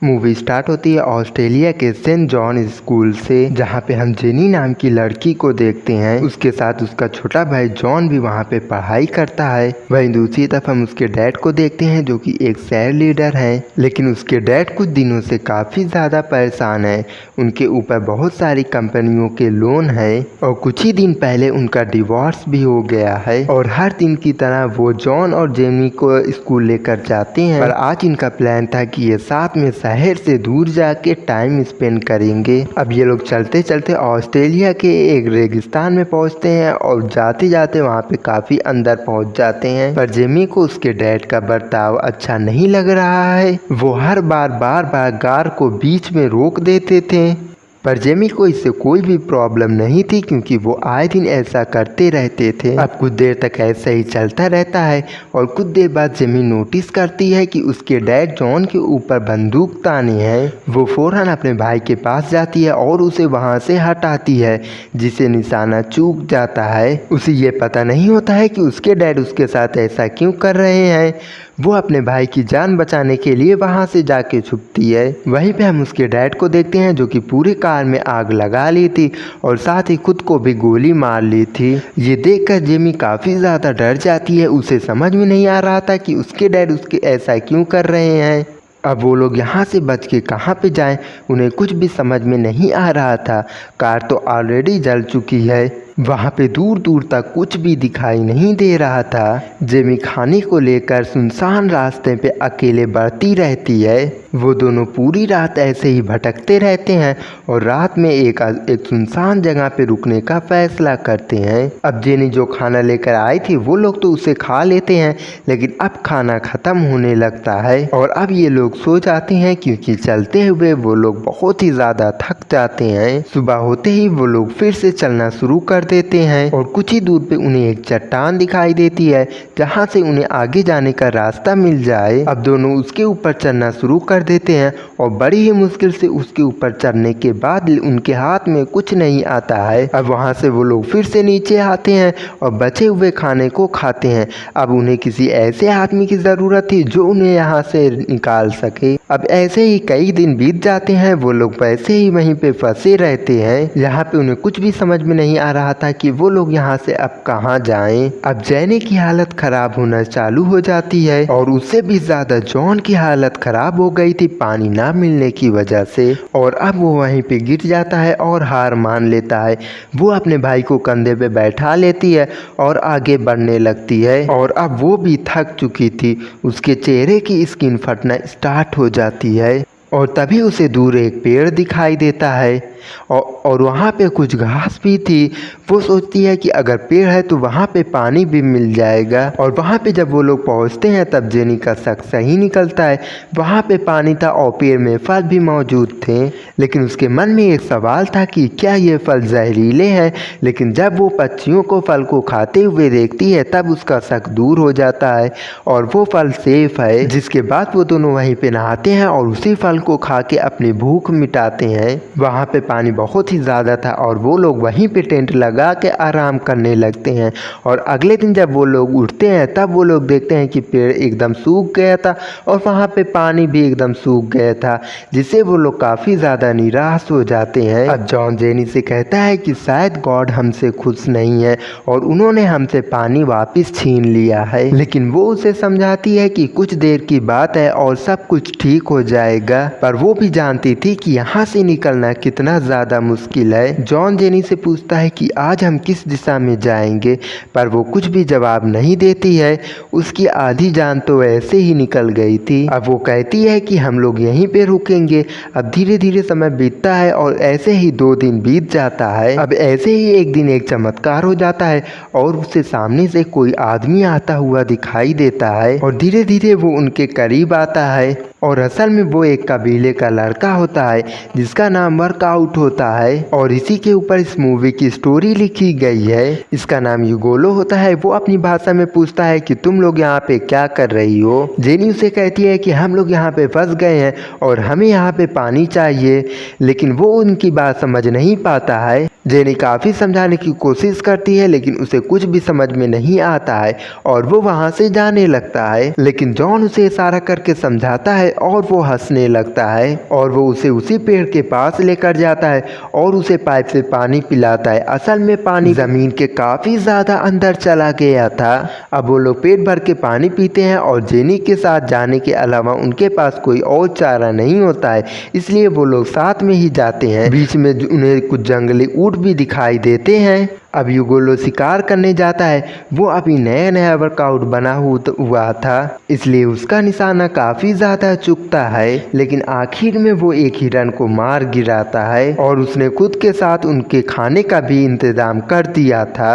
Movie start होती है Australia के सेंट जॉन स्कूल से, जहाँ पे हम जेनी नाम की लड़की को देखते हैं। उसके साथ उसका छोटा भाई जॉन भी वहाँ पे पढ़ाई करता है। वहीं दूसरी तरफ हम उसके डैड को देखते हैं जो कि एक शेयर लीडर है, लेकिन उसके डैड कुछ दिनों से काफ़ी ज़्यादा परेशान है। उनके ऊपर बहुत सारी कंपनियों के लोन है और कुछ ही दिन पहले उनका डिवोर्स भी हो गया है। और हर दिन की तरह वो जॉन और जेनी को स्कूल लेकर जाते हैं, पर आज इनका प्लान था कि ये साथ में शहर से दूर जाके टाइम स्पेंड करेंगे। अब ये लोग चलते चलते ऑस्ट्रेलिया के एक रेगिस्तान में पहुंचते हैं और जाते जाते वहां पे काफ़ी अंदर पहुंच जाते हैं। पर जेमी को उसके डैड का बर्ताव अच्छा नहीं लग रहा है। वो हर बार बार कार को बीच में रोक देते थे, पर जेमी को इससे कोई भी प्रॉब्लम नहीं थी क्योंकि वो आए दिन ऐसा करते रहते थे। अब कुछ देर तक ऐसा ही चलता रहता है और कुछ देर बाद जेमी नोटिस करती है कि उसके डैड जॉन के ऊपर बंदूक ताने हैं। वो फौरन अपने भाई के पास जाती है और उसे वहां से हटाती है, जिसे निशाना चूक जाता है। उसे ये पता नहीं होता है कि उसके डैड उसके साथ ऐसा क्यों कर रहे हैं। वो अपने भाई की जान बचाने के लिए वहां से जाके छुपती है। वहीं पे हम उसके डैड को देखते हैं जो कि पूरी कार में आग लगा ली थी और साथ ही खुद को भी गोली मार ली थी। ये देखकर जेमी काफ़ी ज़्यादा डर जाती है। उसे समझ में नहीं आ रहा था कि उसके डैड उसके ऐसा क्यों कर रहे हैं। अब वो लोग यहाँ से बच के कहाँ पे जाएं, उन्हें कुछ भी समझ में नहीं आ रहा था। कार तो ऑलरेडी जल चुकी है। वहाँ पे दूर दूर तक कुछ भी दिखाई नहीं दे रहा था। जेमी खाने को लेकर सुनसान रास्ते पे अकेले बढ़ती रहती है। वो दोनों पूरी रात ऐसे ही भटकते रहते हैं और रात में एक सुनसान जगह पे रुकने का फैसला करते हैं। अब जेनी जो खाना लेकर आई थी वो लोग तो उसे खा लेते हैं, लेकिन अब खाना ख़त्म होने लगता है और अब ये लोग सो जाते हैं क्योंकि चलते हुए वो लोग बहुत ही ज़्यादा थक जाते हैं। सुबह होते ही वो लोग फिर से चलना शुरू कर देते हैं और कुछ ही दूर पे उन्हें एक चट्टान दिखाई देती है जहाँ से उन्हें आगे जाने का रास्ता मिल जाए। अब दोनों उसके ऊपर चढ़ना शुरू कर देते हैं और बड़ी ही मुश्किल से उसके ऊपर चढ़ने के बाद उनके हाथ में कुछ नहीं आता है। अब वहाँ से वो लोग फिर से नीचे आते हैं और बचे हुए खाने को खाते हैं। अब उन्हें किसी ऐसे आदमी की ज़रूरत थी जो उन्हें यहाँ से निकाल सके। अब ऐसे ही कई दिन बीत जाते हैं। वो लोग वैसे ही वहीं पे फंसे रहते हैं। यहाँ पे उन्हें कुछ भी समझ में नहीं आ रहा था कि वो लोग यहाँ से अब कहाँ जाएं। अब जेनी की हालत खराब होना चालू हो जाती है और उससे भी ज़्यादा जॉन की हालत खराब हो गई थी पानी ना मिलने की वजह से। और अब वो वहीं पे गिर जाता है और हार मान लेता है। वो अपने भाई को कंधे पे बैठा लेती है और आगे बढ़ने लगती है और अब वो भी थक चुकी थी। उसके चेहरे की स्किन फटना स्टार्ट हो जाती है और तभी उसे दूर एक पेड़ दिखाई देता है और वहाँ पे कुछ घास भी थी। वो सोचती है कि अगर पेड़ है तो वहाँ पे पानी भी मिल जाएगा। और वहाँ पे जब वो लोग पहुँचते हैं तब जेनी का शक सही निकलता है। वहाँ पे पानी था और पेड़ में फल भी मौजूद थे, लेकिन उसके मन में एक सवाल था कि क्या ये फल जहरीले हैं। लेकिन जब वो पक्षियों को फल को खाते हुए देखती है तब उसका शक दूर हो जाता है और वो फल सेफ है। जिसके बाद वो दोनों वहीं पे नहाते हैं और उसी फल को खा के अपनी भूख मिटाते हैं। वहाँ पे पानी बहुत ही ज़्यादा था और वो लोग वहीं पे टेंट लगा के आराम करने लगते हैं। और अगले दिन जब वो लोग उठते हैं तब वो लोग देखते हैं कि पेड़ एकदम सूख गया था और वहाँ पे पानी भी एकदम सूख गया था, जिससे वो लोग काफ़ी ज़्यादा निराश हो जाते हैं। अब जॉन जेनी से कहता है कि शायद गॉड हमसे खुश नहीं है और उन्होंने हमसे पानी वापस छीन लिया है। लेकिन वो उसे समझाती है कि कुछ देर की बात है और सब कुछ ठीक हो जाएगा। पर वो भी जानती थी कि यहाँ से निकलना कितना ज़्यादा मुश्किल है। जॉन जेनी से पूछता है कि आज हम किस दिशा में जाएंगे, पर वो कुछ भी जवाब नहीं देती है। उसकी आधी जान तो ऐसे ही निकल गई थी। अब वो कहती है कि हम लोग यहीं पे रुकेंगे। अब धीरे धीरे समय बीतता है और ऐसे ही 2 दिन बीत जाता है। अब ऐसे ही एक दिन एक चमत्कार हो जाता है और उससे सामने से कोई आदमी आता हुआ दिखाई देता है और धीरे धीरे वो उनके करीब आता है और असल में वो एक कबीले का लड़का होता है जिसका नाम वर्कआउट होता है और इसी के ऊपर इस मूवी की स्टोरी लिखी गई है। इसका नाम युगोलो होता है। वो अपनी भाषा में पूछता है कि तुम लोग यहाँ पे क्या कर रही हो। जेनी उसे कहती है कि हम लोग यहाँ पे फंस गए हैं और हमें यहाँ पे पानी चाहिए, लेकिन वो उनकी बात समझ नहीं पाता है। जेनी काफ़ी समझाने की कोशिश करती है लेकिन उसे कुछ भी समझ में नहीं आता है और वो वहाँ से जाने लगता है। लेकिन जॉन उसे इशारा करके समझाता है और वो हंसने लगता है और वो उसे उसी पेड़ के पास लेकर जाता है और उसे पाइप से पानी पिलाता है। असल में पानी ज़मीन के काफ़ी ज़्यादा अंदर चला गया था। अब वो लोग पेट भर के पानी पीते हैं और जेनी के साथ जाने के अलावा उनके पास कोई और चारा नहीं होता है, इसलिए वो लोग साथ में ही जाते हैं। बीच में उन्हें कुछ जंगली ऊंट भी दिखाई देते हैं। अब यूगोलो शिकार करने जाता है। वो अभी नया नया वर्कआउट बना हुआ था, इसलिए उसका निशाना काफ़ी ज़्यादा चुकता है, लेकिन आखिर में वो एक हिरन को मार गिराता है और उसने खुद के साथ उनके खाने का भी इंतज़ाम कर दिया था।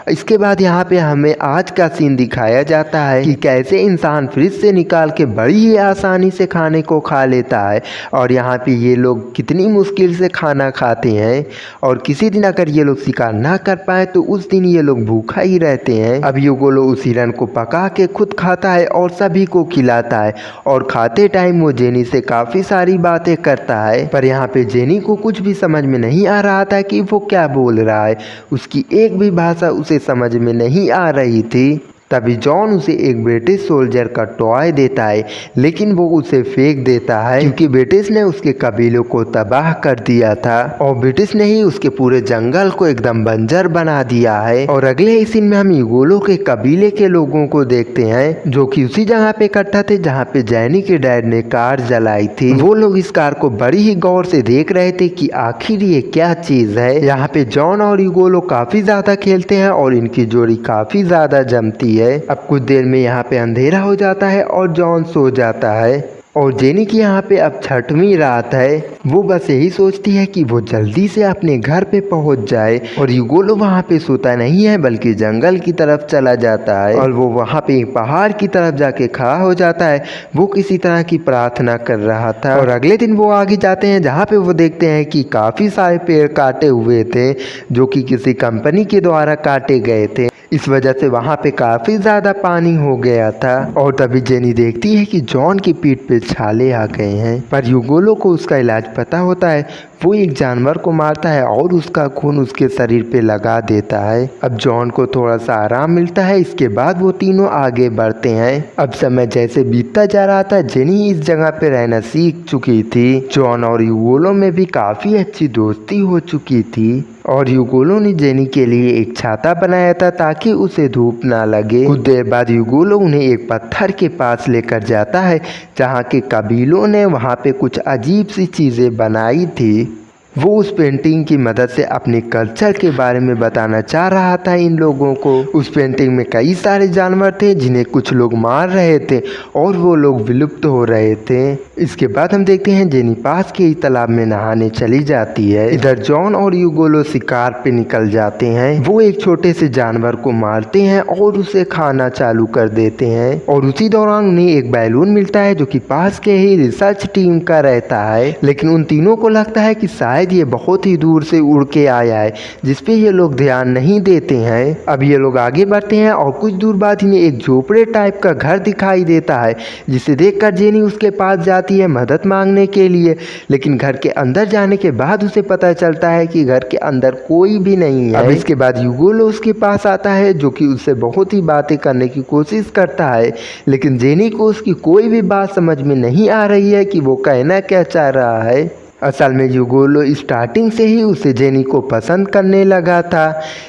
इसके बाद यहाँ पे हमें आज का सीन दिखाया जाता है कि कैसे इंसान फ्रिज से निकाल के बड़ी ही आसानी से खाने को खा लेता है और यहाँ पे ये लोग कितनी मुश्किल से खाना खाते हैं। और किसी दिन अगर ये लोग शिकार ना कर पाए तो उस दिन ये लोग भूखा ही रहते हैं। अब यूगोलो उस हिरन को पका के खुद खाता है और सभी को खिलाता है और खाते टाइम वो जेनी से काफ़ी सारी बातें करता है, पर यहाँ पे जेनी को कुछ भी समझ में नहीं आ रहा था कि वो क्या बोल रहा है। उसकी एक भी भाषा उसे समझ में नहीं आ रही थी। तभी जॉन उसे एक ब्रिटिश सोल्जर का टॉय देता है, लेकिन वो उसे फेंक देता है क्योंकि ब्रिटिश ने उसके कबीलों को तबाह कर दिया था और ब्रिटिश ने ही उसके पूरे जंगल को एकदम बंजर बना दिया है। और अगले ही सीन में हम यूगोलो के कबीले के लोगों को देखते हैं जो कि उसी जगह पे इकट्ठा थे जहाँ पे जेनी के डैड ने कार जलाई थी। वो लोग इस कार को बड़ी ही गौर से देख रहे थे कि आखिर ये क्या चीज है। यहाँ पे जॉन और यूगोलो काफी ज्यादा खेलते हैं और इनकी जोड़ी काफी ज्यादा जमती है। अब कुछ देर में यहाँ पे अंधेरा हो जाता है और जॉन सो जाता है और जेनी की यहाँ पे अब 6वीं रात है। वो बस यही सोचती है कि वो जल्दी से अपने घर पे पहुँच जाए और यूगोलो वहाँ पे सोता नहीं है बल्कि जंगल की तरफ चला जाता है और वो वहाँ पे पहाड़ की तरफ जाके खड़ा हो जाता है। वो किसी तरह की प्रार्थना कर रहा था और अगले दिन वो आगे जाते हैं जहाँ पे वो देखते हैं कि काफ़ी सारे पेड़ काटे हुए थे जो कि किसी कंपनी के द्वारा काटे गए थे। इस वजह से वहाँ पे काफ़ी ज़्यादा पानी हो गया था और तभी जेनी देखती है कि जॉन की पीठ पे छाले आ गए हैं, पर यूगोलो को उसका इलाज पता होता है। वो एक जानवर को मारता है और उसका खून उसके शरीर पे लगा देता है। अब जॉन को थोड़ा सा आराम मिलता है। इसके बाद वो तीनों आगे बढ़ते हैं। अब समय जैसे बीतता जा रहा था, जेनी इस जगह पे रहना सीख चुकी थी। जॉन और यूगोलो में भी काफ़ी अच्छी दोस्ती हो चुकी थी और यूगोलो ने जेनी के लिए एक छाता बनाया था ताकि उसे धूप ना लगे। कुछ देर बाद यूगोलो उन्हें एक पत्थर के पास लेकर जाता है जहाँ के कबीलों ने वहाँ पे कुछ अजीब सी चीज़ें बनाई थी। वो उस पेंटिंग की मदद से अपने कल्चर के बारे में बताना चाह रहा था इन लोगों को। उस पेंटिंग में कई सारे जानवर थे जिन्हें कुछ लोग मार रहे थे और वो लोग विलुप्त हो रहे थे। इसके बाद हम देखते हैं जेनी पास के ही तालाब में नहाने चली जाती है। इधर जॉन और यूगोलो शिकार पे निकल जाते हैं। वो एक छोटे से जानवर को मारते हैं और उसे खाना चालू कर देते हैं और उसी दौरान उन्हें एक बैलून मिलता है जो कि पास के ही रिसर्च टीम का रहता है। लेकिन उन तीनों को लगता है कि शायद ये बहुत ही दूर से उड़ के आया है जिसपे ये लोग ध्यान नहीं देते हैं। अब ये लोग आगे बढ़ते हैं और कुछ दूर बाद इन्हें एक झोपड़े टाइप का घर दिखाई देता है जिसे देखकर जेनी उसके पास जाती है मदद मांगने के लिए। लेकिन घर के अंदर जाने के बाद उसे पता चलता है कि घर के अंदर कोई भी नहीं है। अब इसके बाद यूगोलो उसके पास आता है जो कि उससे बहुत ही बातें करने की कोशिश करता है, लेकिन जेनी को उसकी कोई भी बात समझ में नहीं आ रही है कि वो कहना क्या चाह रहा है। असल में यूगोलो स्टार्टिंग से ही उसे जेनी को पसंद करने लगा था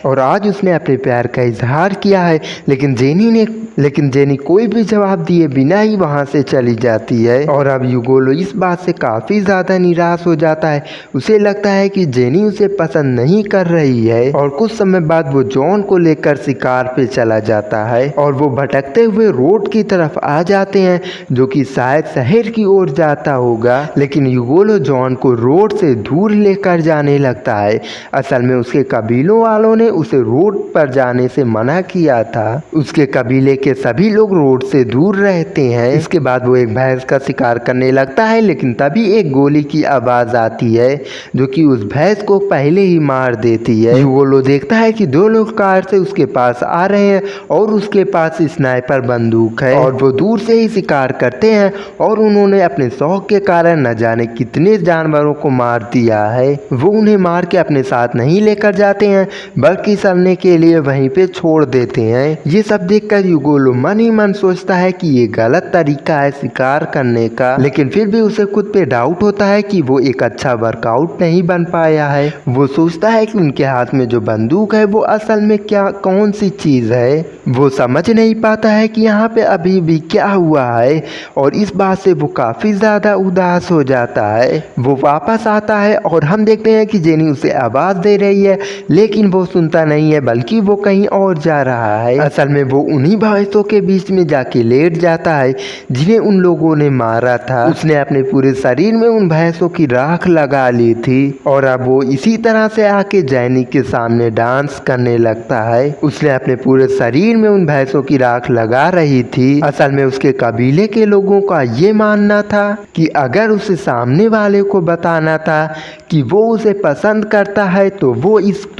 और आज उसने अपने प्यार का इजहार किया है, लेकिन जेनी कोई भी जवाब दिए बिना ही वहां से चली जाती है। और अब यूगोलो इस बात से काफ़ी ज़्यादा निराश हो जाता है। उसे लगता है कि जेनी उसे पसंद नहीं कर रही है और कुछ समय बाद वो जॉन को लेकर शिकार पे चला जाता है और वो भटकते हुए रोड की तरफ आ जाते हैं जो कि शायद शहर की ओर जाता होगा। लेकिन यूगोलो जॉन को रोड से दूर लेकर जाने लगता है। असल में उसके कबीलों वालों ने उसे रोड पर जाने से मना किया था। उसके कबीले के सभी लोग रोड से दूर रहते हैं। इसके बाद वो एक भैंस का शिकार करने लगता है, लेकिन तभी एक गोली की आवाज़ आती है जो कि उस भैंस को पहले ही मार देती है। वो लोग देखता है कि दो लोग कार से उसके पास आ रहे हैं और उसके पास स्नाइपर बंदूक है और वो दूर से ही शिकार करते हैं और उन्होंने अपने शौक के कारण न जाने कितने जानवर जानवरों को मार दिया है। वो उन्हें मार के अपने साथ नहीं लेकर जाते हैं बल्कि सड़ने के लिए वहीं पे छोड़ देते हैं। ये सब देखकर युगोलो मन ही मन सोचता है कि ये गलत तरीका है शिकार करने का, लेकिन फिर भी उसे खुद पे डाउट होता है कि वो एक अच्छा वर्कआउट नहीं बन पाया है। वो सोचता है कि उनके हाथ में जो बंदूक है वो असल में क्या कौन सी चीज है। वो समझ नहीं पाता है कि यहाँ पे अभी भी क्या हुआ है और इस बात से वो काफी ज्यादा उदास हो जाता है। वो वापस आता है और हम देखते हैं कि जेनी उसे आवाज दे रही है, लेकिन वो सुनता नहीं है बल्कि वो कहीं और जा रहा है। असल में वो उन्हीं भैंसों के बीच में जाके लेट जाता है जिन्हें उन लोगों ने मारा था। उसने अपने पूरे शरीर में उन भैंसों की राख लगा ली थी और अब वो इसी तरह से आके जेनी के सामने डांस करने लगता है। उसने अपने पूरे शरीर में उन भैंसों की राख लगा रही थी। असल में उसके कबीले के लोगों का ये मानना था कि अगर उसे सामने वाले को बताना था कि वो उसे पसंद करता है तो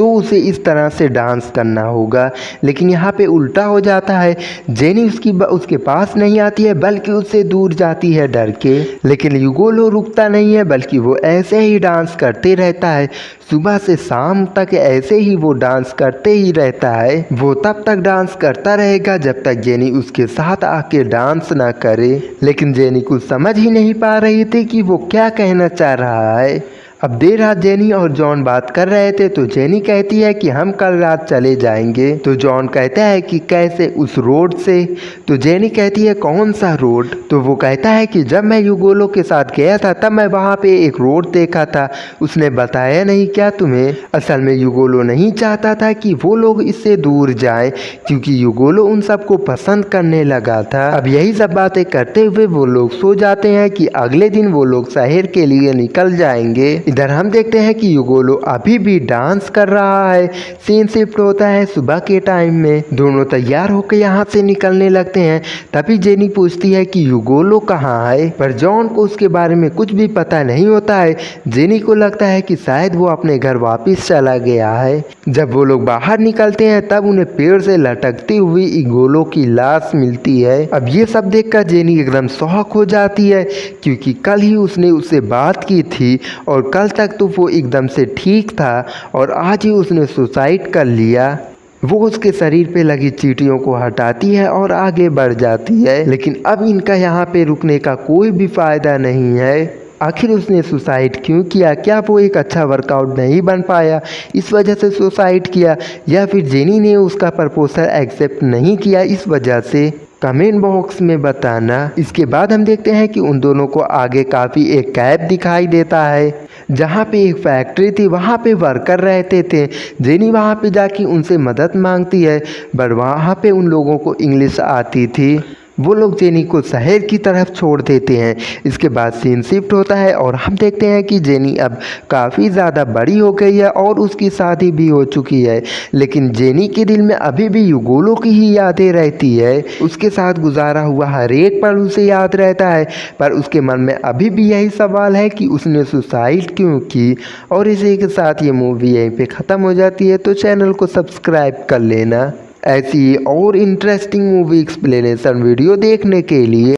उसे इस तरह से डांस करना होगा, लेकिन यहाँ पे उल्टा हो जाता है। जेनी उसके पास नहीं आती है बल्कि उससे दूर जाती है डर के, लेकिन युगोलो रुकता नहीं है बल्कि वो ऐसे ही डांस करते रहता है। सुबह से शाम तक ऐसे ही वो डांस करते ही रहता है। वो तब तक डांस करता रहेगा जब तक जेनी उसके साथ आके डांस ना करे, लेकिन जेनी कुछ समझ ही नहीं पा रही थी कि वो क्या कहना चाह रहा है। अब देर रात जेनी और जॉन बात कर रहे थे तो जेनी कहती है कि हम कल रात चले जाएंगे। तो जॉन कहता है कि कैसे, उस रोड से। तो जेनी कहती है कौन सा रोड। तो वो कहता है कि जब मैं युगोलो के साथ गया था तब मैं वहाँ पे एक रोड देखा था, उसने बताया नहीं क्या तुम्हें। असल में युगोलो नहीं चाहता था कि वो लोग इससे दूर जाए क्योंकि युगोलो उन सबको पसंद करने लगा था। अब यही सब बातें करते हुए वो लोग सो जाते हैं कि अगले दिन वो लोग शहर के लिए निकल जाएंगे। इधर हम देखते हैं कि युगोलो अभी भी डांस कर रहा है। सीन शिफ्ट होता है सुबह के टाइम में। दोनों तैयार होकर यहाँ से निकलने लगते हैं। तभी जेनी पूछती है कि युगोलो कहाँ है, पर जॉन को उसके बारे में कुछ भी पता नहीं होता है। जेनी को लगता है कि शायद वो अपने घर वापस चला गया है। जब वो लोग बाहर निकलते हैं तब उन्हें पेड़ से लटकती हुई युगोलो की लाश मिलती है। अब ये सब देखकर जेनी एकदम शॉक हो जाती है क्योंकि कल ही उसने उससे बात की थी और कल तक तो वो एकदम से ठीक था और आज ही उसने सुसाइड कर लिया। वो उसके शरीर पे लगी चींटियों को हटाती है और आगे बढ़ जाती है, लेकिन अब इनका यहाँ पे रुकने का कोई भी फायदा नहीं है। आखिर उसने सुसाइड क्यों किया? क्या वो एक अच्छा वर्कआउट नहीं बन पाया इस वजह से सुसाइड किया, या फिर जेनी ने उसका प्रपोजल एक्सेप्ट नहीं किया इस वजह से? कमेंट बॉक्स में बताना। इसके बाद हम देखते हैं कि उन दोनों को आगे काफ़ी एक कैब दिखाई देता है जहाँ पे एक फैक्ट्री थी, वहाँ पे वर्कर रहते थे। जेनी वहाँ पे जाके उनसे मदद मांगती है पर वहाँ पे उन लोगों को इंग्लिश आती थी। वो लोग जेनी को शहर की तरफ छोड़ देते हैं। इसके बाद सीन शिफ्ट होता है और हम देखते हैं कि जेनी अब काफ़ी ज़्यादा बड़ी हो गई है और उसकी शादी भी हो चुकी है, लेकिन जेनी के दिल में अभी भी युगोलो की ही यादें रहती है। उसके साथ गुजारा हुआ हर एक पल उसे याद रहता है, पर उसके मन में अभी भी यही सवाल है कि उसने सुसाइड क्यों की। और इसी के साथ ये मूवी यहीं पे ख़त्म हो जाती है, तो चैनल को सब्सक्राइब कर लेना ऐसी और इंटरेस्टिंग मूवी एक्सप्लेनेशन वीडियो देखने के लिए।